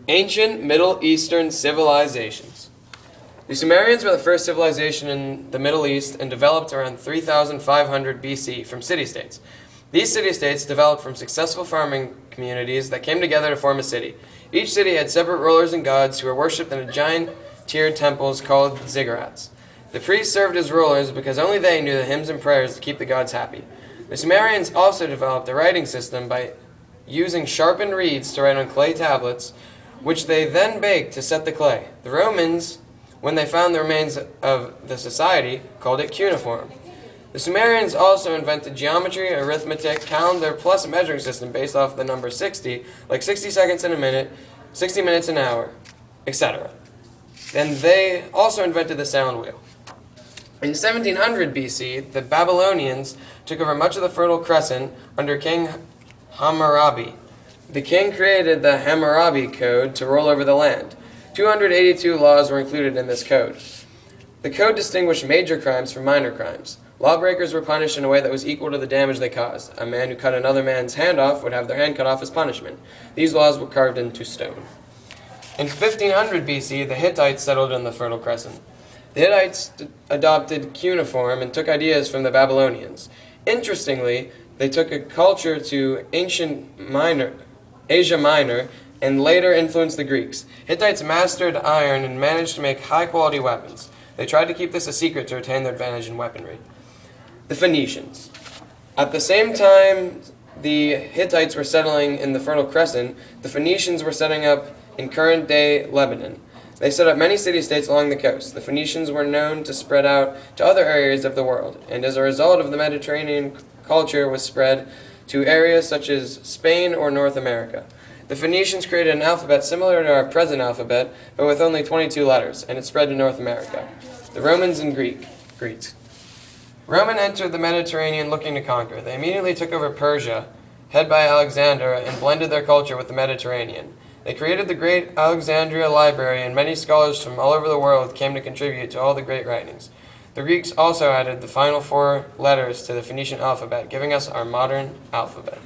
Ancient Middle Eastern civilizations. The Sumerians were the first civilization in the Middle East and developed around 3500 BC from city-states. These city-states developed from successful farming communities that came together to form a city. Each city had separate rulers and gods who were worshipped in giant tiered temples called ziggurats. The priests served as rulers because only they knew the hymns and prayers to keep the gods happy. The Sumerians also developed a writing system by using sharpened reeds to write on clay tablets, which they then baked to set the clay. The Romans, when they found the remains of the society, called it cuneiform. The Sumerians also invented geometry, arithmetic, calendar, plus a measuring system based off the number 60, like 60 seconds in a minute, 60 minutes an hour, etc. Then they also invented the sound wheel. In 1700 BC, the Babylonians took over much of the Fertile Crescent under King Hammurabi. The king created the Hammurabi Code to rule over the land. 282 laws were included in this code. The code distinguished major crimes from minor crimes. Lawbreakers were punished in a way that was equal to the damage they caused. A man who cut another man's hand off would have their hand cut off as punishment. These laws were carved into stone. In 1500 BC, the Hittites settled in the Fertile Crescent. The Hittites adopted cuneiform and took ideas from the Babylonians. Interestingly, they took a culture to Asia Minor and later influenced the Greeks. Hittites mastered iron and managed to make high-quality weapons. They tried to keep this a secret to retain their advantage in weaponry. The Phoenicians. At the same time the Hittites were settling in the Fertile Crescent, the Phoenicians were setting up in current-day Lebanon. They set up many city-states along the coast. The Phoenicians were known to spread out to other areas of the world, and as a result of the Mediterranean culture was spread to areas such as Spain or North America. The Phoenicians created an alphabet similar to our present alphabet, but with only 22 letters, and it spread to North America. The Romans and Greeks. Rome entered the Mediterranean looking to conquer. They immediately took over Persia, headed by Alexander, and blended their culture with the Mediterranean. They created the Great Alexandria Library, and many scholars from all over the world came to contribute to all the great writings. The Greeks also added the final 4 letters to the Phoenician alphabet, giving us our modern alphabet.